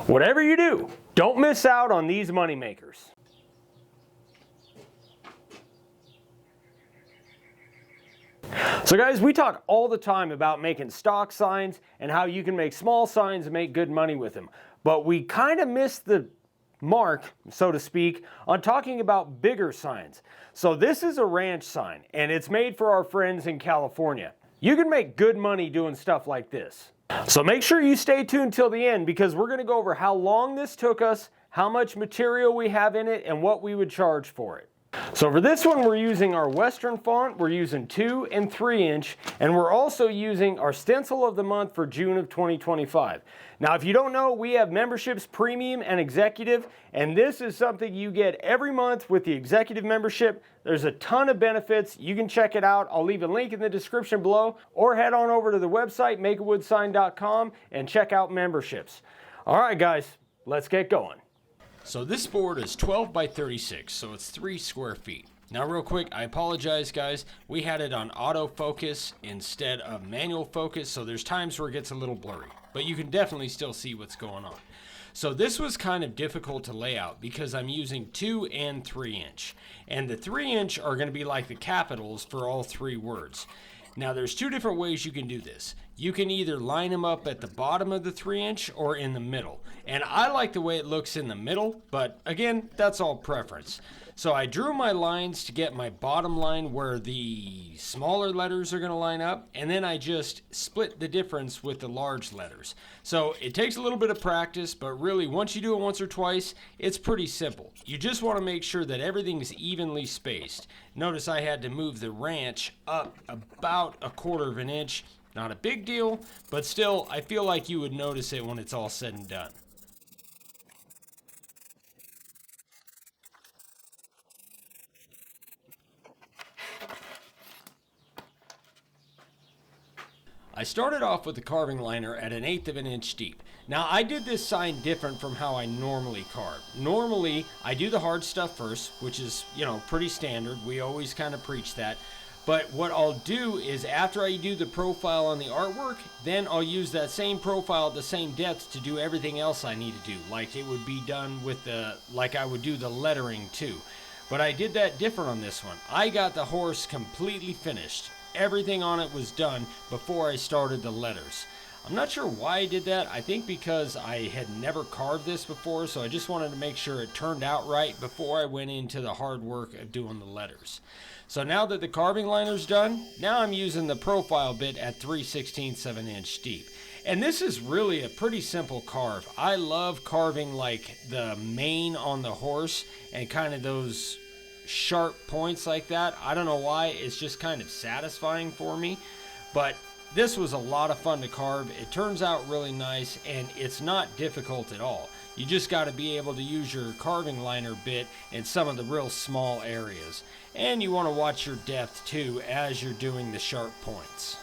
Whatever you do, don't miss out on these money makers. So guys, we talk all the time about making stock signs and how you can make small signs and make good money with them. But we kind of miss the mark, so to speak, on talking about bigger signs. So this is a ranch sign, and it's made for our friends in California. You can make good money doing stuff like this. So make sure you stay tuned till the end, because we're going to go over how long this took us, how much material we have in it, and what we would charge for it. So for this one, we're using our Western font, we're using 2 and 3 inch, and we're also using our stencil of the month for June of 2025. Now, if you don't know, we have memberships, premium and executive, and this is something you get every month with the executive membership. There's a ton of benefits. You can check it out. I'll leave a link in the description below, or head on over to the website, makeawoodsign.com, and check out memberships. All right, guys, let's get going. So this board is 12 by 36, so it's 3 square feet. Now real quick, I apologize guys, we had it on autofocus instead of manual focus, so there's times where it gets a little blurry, but you can definitely still see what's going on. So this was kind of difficult to lay out because I'm using 2 and 3 inch, and the 3 inch are going to be like the capitals for all 3 words. Now there's 2 different ways you can do this. You can either line them up at the bottom of the 3 inch or in the middle. And I like the way it looks in the middle, but again, that's all preference. So I drew my lines to get my bottom line where the smaller letters are going to line up, and then I just split the difference with the large letters. So it takes a little bit of practice, but really once you do it once or twice, it's pretty simple. You just want to make sure that everything's evenly spaced. Notice I had to move the ranch up about 1/4 inch. Not a big deal, but still, I feel like you would notice it when it's all said and done. I started off with the carving liner at 1/8 inch deep. Now I did this sign different from how I normally carve. Normally I do the hard stuff first, which is, pretty standard. We always kind of preach that. But what I'll do is after I do the profile on the artwork, then I'll use that same profile at the same depth to do everything else I need to do. Like it would be done with like I would do the lettering too. But I did that different on this one. I got the horse completely finished. Everything on it was done before I started the letters. I'm not sure why I did that. I think because I had never carved this before, so I just wanted to make sure it turned out right before I went into the hard work of doing the letters. So now that the carving liner's done, now I'm using the profile bit at 3/16 of an inch deep. And this is really a pretty simple carve. I love carving like the mane on the horse and kind of those sharp points like that. I don't know why, it's just kind of satisfying for me, but this was a lot of fun to carve. It turns out really nice, and it's not difficult at all. You just got to be able to use your carving liner bit in some of the real small areas, and you want to watch your depth too as you're doing the sharp points.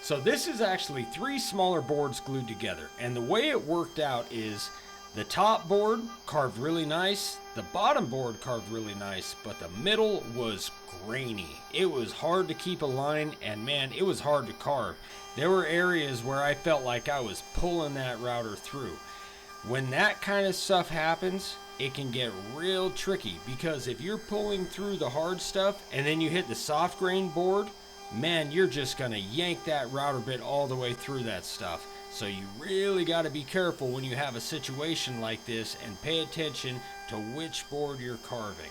So this is actually 3 smaller boards glued together, and the way it worked out is the top board carved really nice, the bottom board carved really nice, but the middle was grainy. It was hard to keep a line, and man, it was hard to carve. There were areas where I felt like I was pulling that router through. When that kind of stuff happens, it can get real tricky, because if you're pulling through the hard stuff and then you hit the soft grain board, man, you're just gonna yank that router bit all the way through that stuff. So you really got to be careful when you have a situation like this and pay attention to which board you're carving.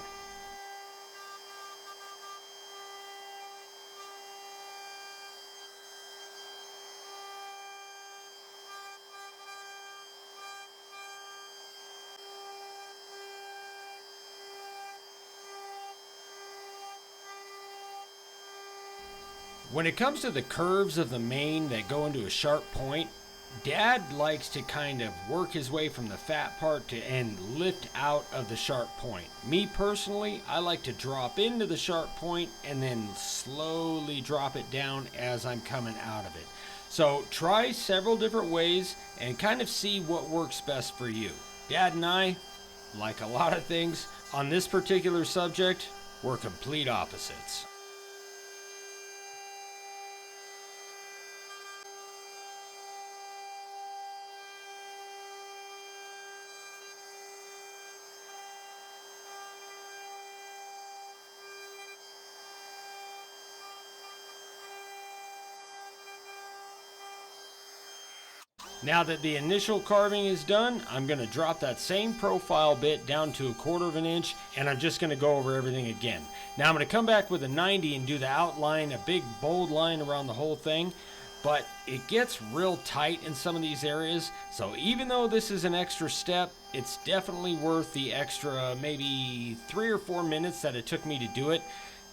When it comes to the curves of the mane that go into a sharp point, Dad likes to kind of work his way from the fat part to and lift out of the sharp point. Me personally, I like to drop into the sharp point and then slowly drop it down as I'm coming out of it. So try several different ways and kind of see what works best for you. Dad and I, like a lot of things, on this particular subject, we're complete opposites. Now that the initial carving is done, I'm going to drop that same profile bit down to 1/4 of an inch, and I'm just going to go over everything again. Now I'm going to come back with a 90 and do the outline, a big bold line around the whole thing, but it gets real tight in some of these areas, so even though this is an extra step, it's definitely worth the extra maybe 3 or 4 minutes that it took me to do it.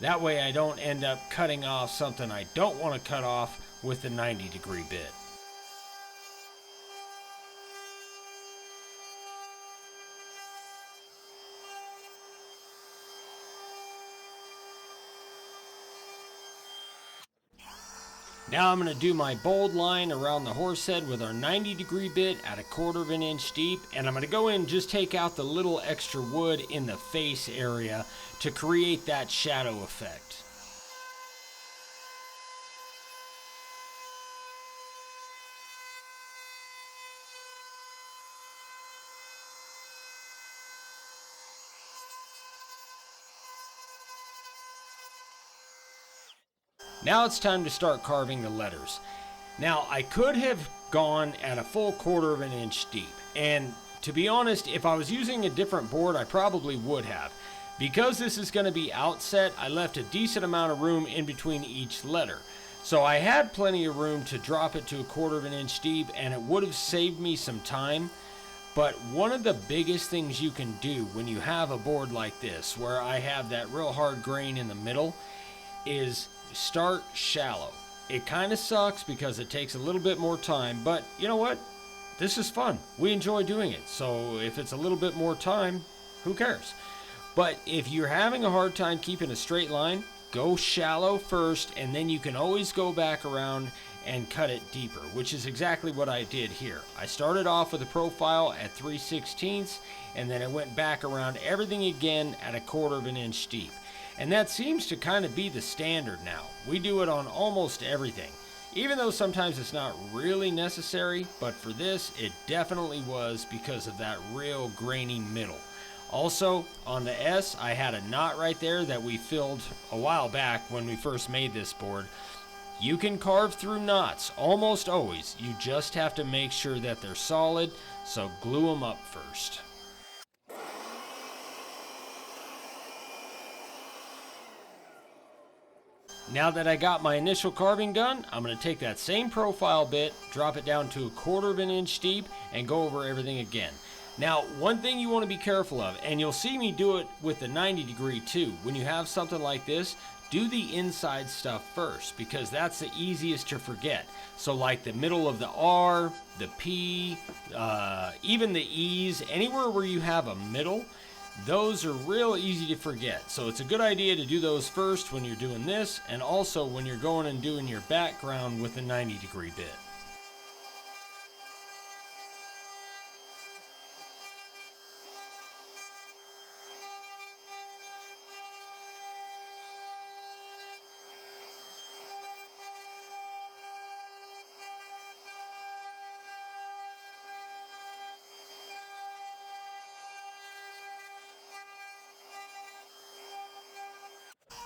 That way I don't end up cutting off something I don't want to cut off with the 90-degree bit. Now I'm going to do my bold line around the horse head with our 90-degree bit at 1/4 of an inch deep, and I'm going to go in and just take out the little extra wood in the face area to create that shadow effect. Now it's time to start carving the letters. Now I could have gone at a full 1/4 of an inch deep, and to be honest, if I was using a different board, I probably would have. Because this is going to be outset, I left a decent amount of room in between each letter. So I had plenty of room to drop it to 1/4 of an inch deep, and it would have saved me some time. But one of the biggest things you can do when you have a board like this, where I have that real hard grain in the middle, is start shallow. It kind of sucks because it takes a little bit more time, but you know what? This is fun. We enjoy doing it. So if it's a little bit more time, who cares? But if you're having a hard time keeping a straight line, go shallow first, and then you can always go back around and cut it deeper, which is exactly what I did here. I started off with a profile at 3/16, and then I went back around everything again at 1/4 of an inch deep. And that seems to kind of be the standard now. We do it on almost everything, even though sometimes it's not really necessary, but for this, it definitely was because of that real grainy middle. Also, on the S, I had a knot right there that we filled a while back when we first made this board. You can carve through knots almost always. You just have to make sure that they're solid, so glue them up first. Now that I got my initial carving done, I'm going to take that same profile bit, drop it down to 1/4 of an inch deep, and go over everything again. Now, one thing you want to be careful of, and you'll see me do it with the 90-degree too, when you have something like this, do the inside stuff first, because that's the easiest to forget. So like the middle of the R, the P, even the E's, anywhere where you have a middle, those are real easy to forget. So it's a good idea to do those first when you're doing this, and also when you're going and doing your background with the 90-degree bit.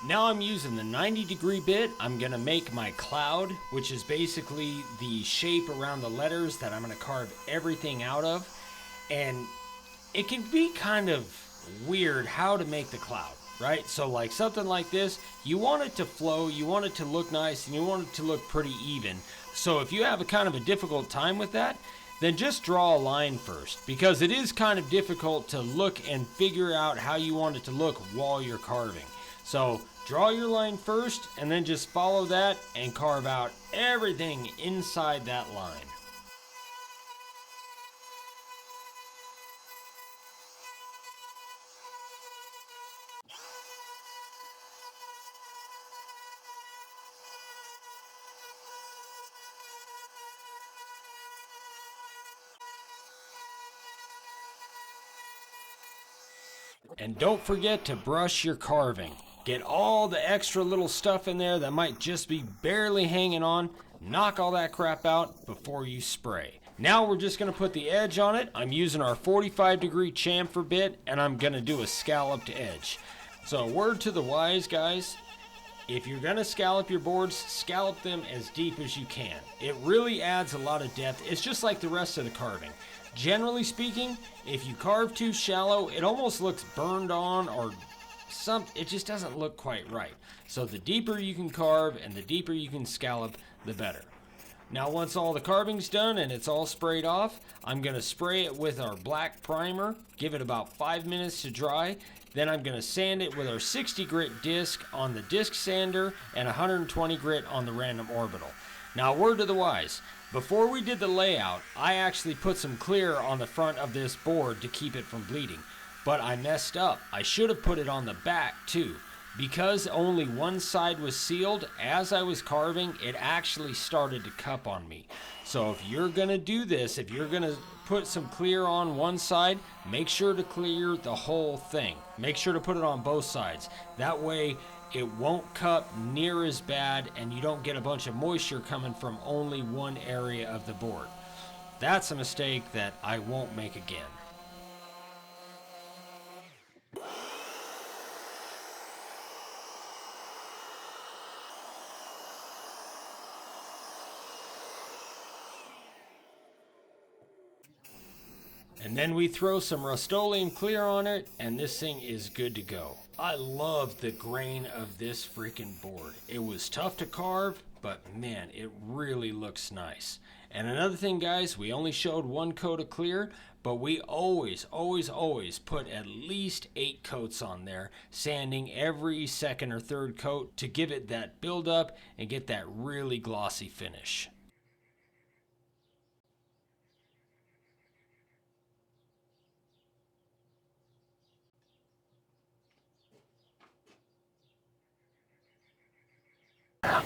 Now I'm using the 90-degree bit. I'm going to make my cloud, which is basically the shape around the letters that I'm going to carve everything out of. And it can be kind of weird how to make the cloud, right? So like something like this, you want it to flow, you want it to look nice, and you want it to look pretty even. So if you have a kind of a difficult time with that, then just draw a line first, because it is kind of difficult to look and figure out how you want it to look while you're carving. So draw your line first, and then just follow that and carve out everything inside that line. And don't forget to brush your carving. Get all the extra little stuff in there that might just be barely hanging on. Knock all that crap out before you spray. Now we're just going to put the edge on it. I'm using our 45-degree chamfer bit, and I'm going to do a scalloped edge. So a word to the wise, guys. If you're going to scallop your boards, scallop them as deep as you can. It really adds a lot of depth. It's just like the rest of the carving. Generally speaking, if you carve too shallow, it almost looks burned on or it just doesn't look quite right. So the deeper you can carve and the deeper you can scallop, the better. Now once all the carving's done and it's all sprayed off, I'm going to spray it with our black primer, give it about 5 minutes to dry. Then I'm going to sand it with our 60 grit disc on the disc sander and 120 grit on the random orbital. Now a word to the wise, before we did the layout, I actually put some clear on the front of this board to keep it from bleeding. But I messed up. I should have put it on the back too. Because only one side was sealed, as I was carving, it actually started to cup on me. So if you're going to do this, if you're going to put some clear on one side, make sure to clear the whole thing. Make sure to put it on both sides. That way it won't cup near as bad and you don't get a bunch of moisture coming from only one area of the board. That's a mistake that I won't make again. And then we throw some Rust-Oleum clear on it, and this thing is good to go. I love the grain of this freaking board. It was tough to carve, but man, it really looks nice. And another thing, guys, we only showed one coat of clear, but we always put at least 8 coats on there, sanding every second or third coat to give it that build up and get that really glossy finish.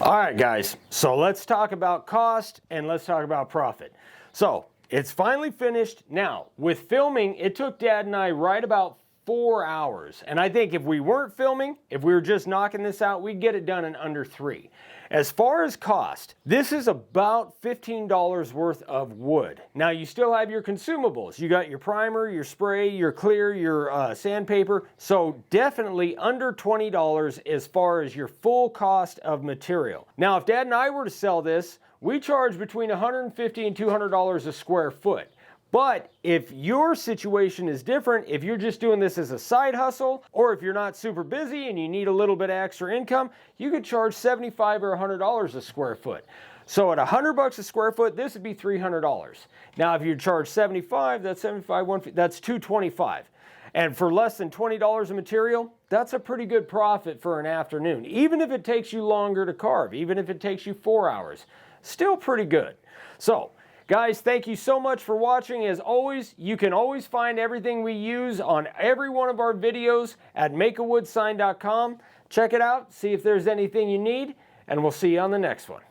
All right, guys, so let's talk about cost and let's talk about profit. So it's finally finished. Now, with filming, it took Dad and I right about 4 hours. And I think if we weren't filming, if we were just knocking this out, we'd get it done in under 3. As far as cost, this is about $15 worth of wood. Now, you still have your consumables. You got your primer, your spray, your clear, your sandpaper. So definitely under $20 as far as your full cost of material. Now, if Dad and I were to sell this, we charge between $150 and $200 a square foot. But if your situation is different, if you're just doing this as a side hustle, or if you're not super busy and you need a little bit of extra income, you could charge $75 or $100 a square foot. So at $100 a square foot, this would be $300. Now, if you charge $75, that's $75, that's $225. And for less than $20 of material, that's a pretty good profit for an afternoon. Even if it takes you longer to carve, even if it takes you 4 hours, still pretty good. So, guys, thank you so much for watching. As always, you can always find everything we use on every one of our videos at makeawoodsign.com. Check it out, see if there's anything you need, and we'll see you on the next one.